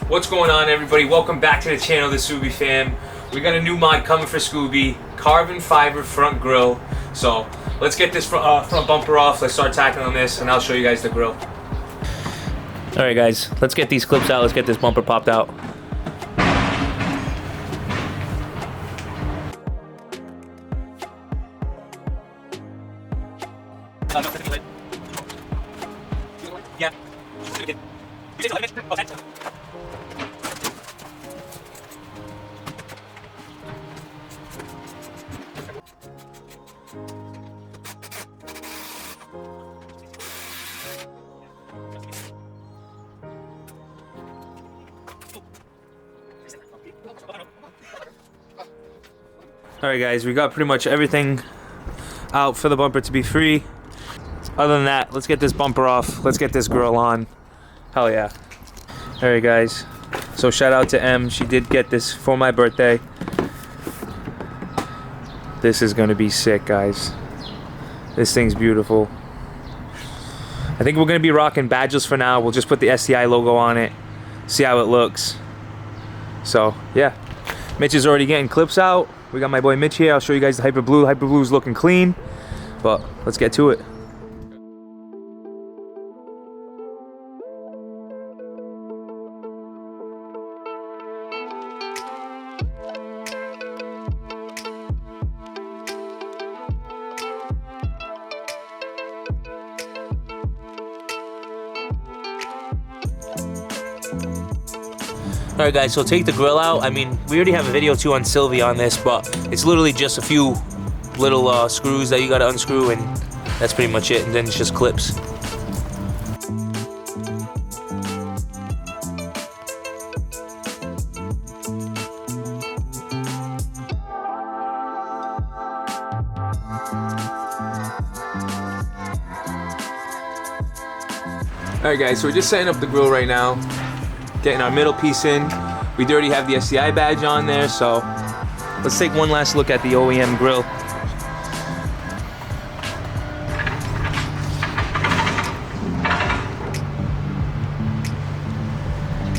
What's going on, everybody? Welcome back to the channel, the Scooby fam. We got a new mod coming for Scooby, Carbon Fiber Front Grille. So let's get this front bumper off. Let's start tackling on this, and I'll show you guys the grill. All right, guys, let's get these clips out. Let's get this bumper popped out. Alright guys, we got pretty much everything out for the bumper to be free. Other than that, let's get this bumper off. Let's get this grill on. Hell yeah. Alright guys, so shout out to Em. She did get this for my birthday. This is gonna be sick, guys. This thing's beautiful. I think we're gonna be rocking badges for now. We'll just put the STI logo on it, see how it looks. So yeah, Mitch is already getting clips out. We got my boy Mitch here. I'll show you guys the Hyper Blue. The Hyper Blue is looking clean, but let's get to it. Alright guys, so take the grill out. I mean, we already have a video too on Sylvie on this, but it's literally just a few little screws that you gotta unscrew, and that's pretty much it, and then it's just clips. Alright guys, so we're just setting up the grill right now. Getting our middle piece in. We already have the STI badge on there, so let's take one last look at the OEM grill.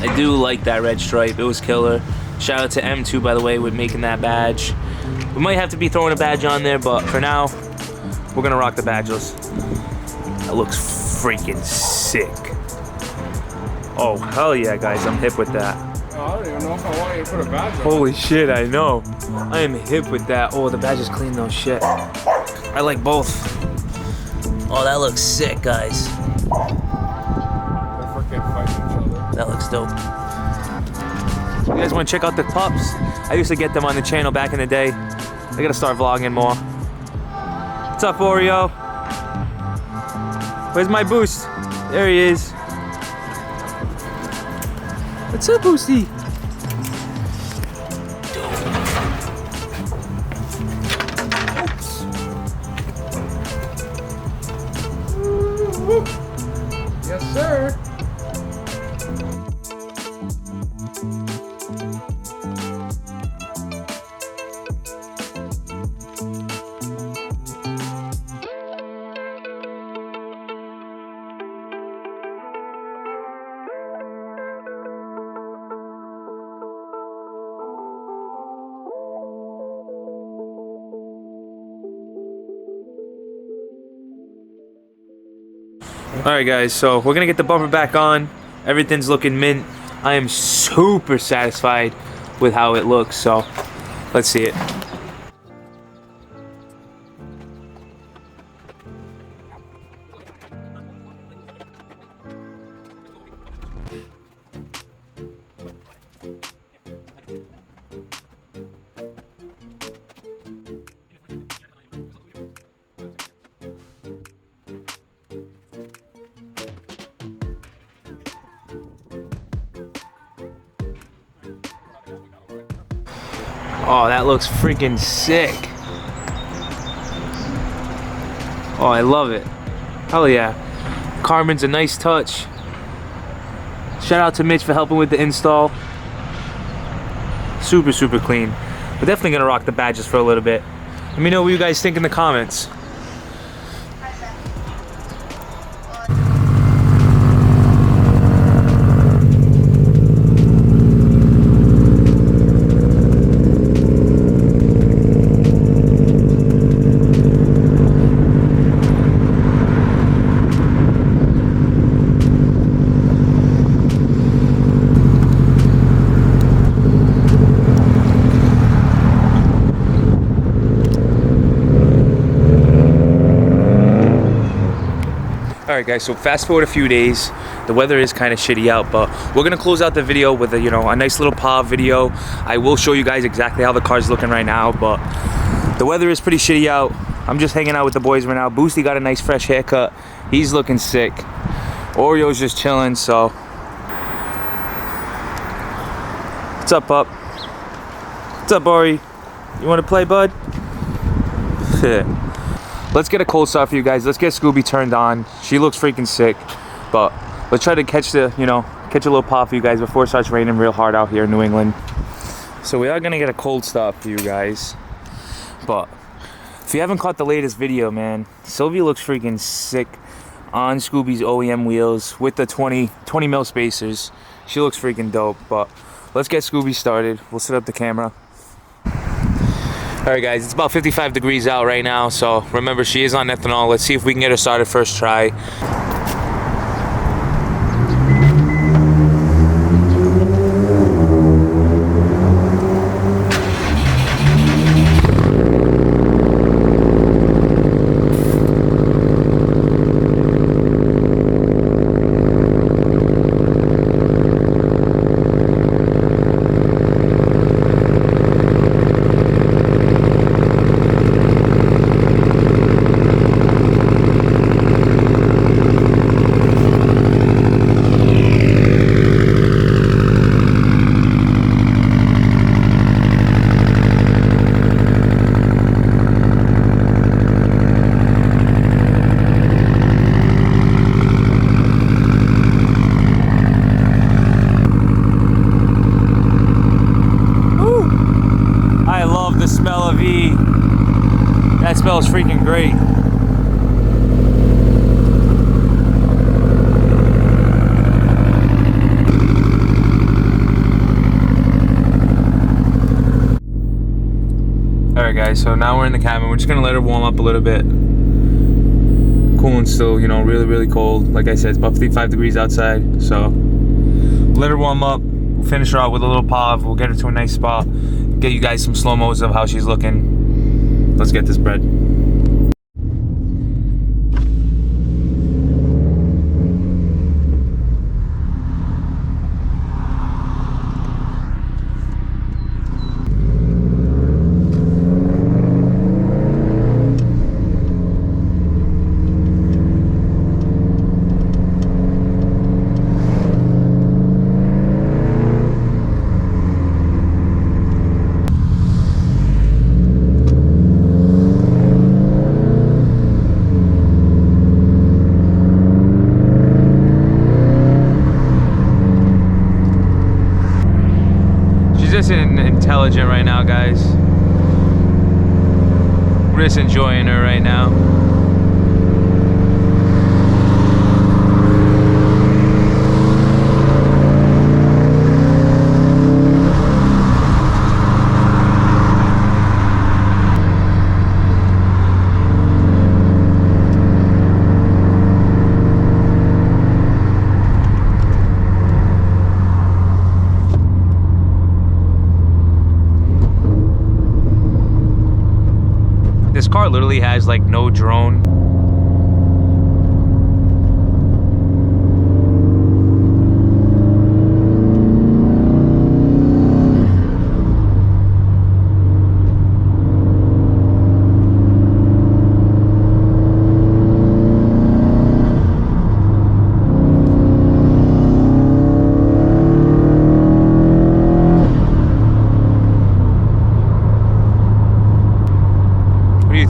I do like that red stripe. It was killer. Shout out to M2, by the way, with making that badge. We might have to be throwing a badge on there, but for now, we're gonna rock the badgeless. That looks freaking sick. Oh, hell yeah, guys, I'm hip with that. Oh, I don't even know if I want you to put a badge on. Holy shit, I know. I am hip with that. Oh, the badge is clean though, shit. I like both. Oh, that looks sick, guys. They freaking fight each other. That looks dope. You guys want to check out the pups? I used to get them on the channel back in the day. I gotta start vlogging more. What's up, Oreo? Where's my boost? There he is. What's up, Boosty? Oops. Yes, sir. Alright guys, so we're gonna get the bumper back on. Everything's looking mint. I am super satisfied with how it looks, so let's see it. Oh, that looks freaking sick. Oh, I love it. Hell yeah. Carbon's a nice touch. Shout out to Mitch for helping with the install. Super, super clean. We're definitely gonna rock the badges for a little bit. Let me know what you guys think in the comments. Alright guys, so fast forward a few days. The weather is kind of shitty out, but we're gonna close out the video with a, a nice little POV video. I will show you guys exactly how the car's looking right now, but the weather is pretty shitty out. I'm just hanging out with the boys right now. Boosty got a nice fresh haircut. He's looking sick. Oreo's just chilling, so. What's up, pup? What's up, Ori? You wanna play, bud? Let's get a cold start for you guys. Let's get Scooby turned on. She looks freaking sick, but let's try to catch the, catch a little pop for you guys before it starts raining real hard out here in New England. So we are gonna get a cold start for you guys, but if you haven't caught the latest video, man, Sylvia looks freaking sick on Scooby's OEM wheels with the 20 mil spacers. She looks freaking dope, but let's get Scooby started. We'll set up the camera. Alright guys, it's about 55 degrees out right now, so remember she is on ethanol. Let's see if we can get her started first try. The smell of E. That smells freaking great. Alright guys, so now we're in the cabin. We're just gonna let her warm up a little bit. Cooling still, really, really cold. Like I said, it's about 55 degrees outside. So let her warm up. We'll finish her out with a little POV. We'll get her to a nice spot. Get you guys some slow-mos of how she's looking. Let's get this bread. Just intelligent right now, guys. We're just enjoying her right now. This car literally has like no drone.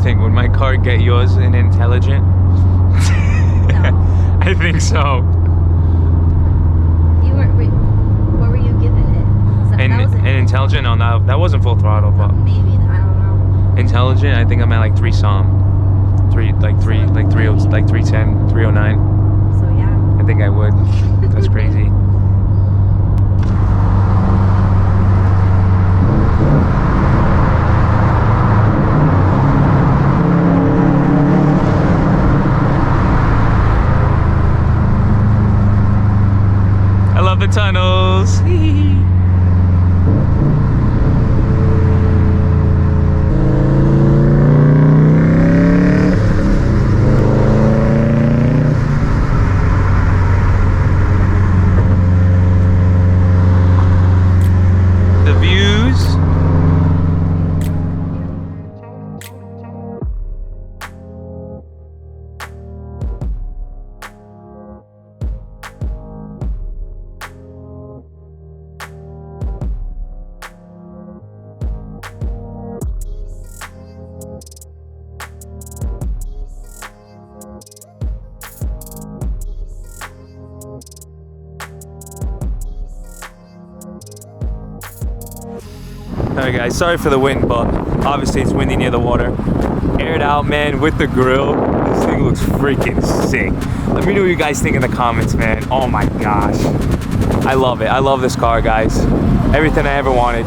Would my car get yours in intelligent? No. I think so. What were you giving it? And intelligent? No, that wasn't full throttle, but maybe, I don't know. intelligent. I think I'm at like 3 some, 310, 309. So yeah. I think I would. That's crazy. The tunnels. Alright guys, sorry for the wind, but obviously it's windy near the water. Aired out, man, with the grill. This thing looks freaking sick. Let me know what you guys think in the comments, man. Oh my gosh. I love it. I love this car, guys. Everything I ever wanted.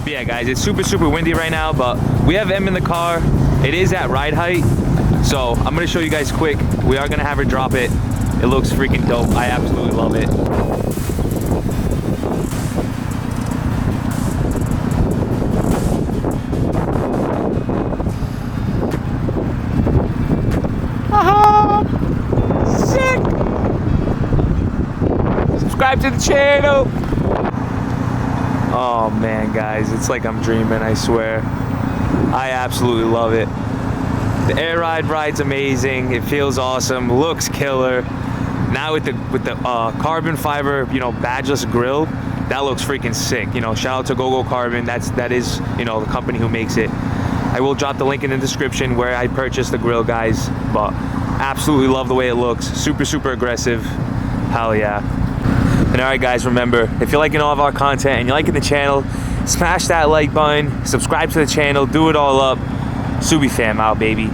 But yeah guys, it's super windy right now, but we have Em in the car. It is at ride height, so I'm gonna show you guys quick. We are gonna have her drop it. It looks freaking dope. I absolutely love it. Sick! Subscribe to the channel. Oh man, guys, it's like I'm dreaming, I swear. I absolutely love it. The air ride's amazing. It feels awesome, looks killer. Now with the carbon fiber, you know, badgeless grill, that looks freaking sick. You know, shout out to GoGo Carbon. That is, you know, the company who makes it. I will drop the link in the description where I purchased the grill, guys. But absolutely love the way it looks. Super aggressive. Hell yeah. And alright guys, remember, if you're liking all of our content and you're liking the channel, smash that like button, subscribe to the channel, do it all up. Subi fam out, baby.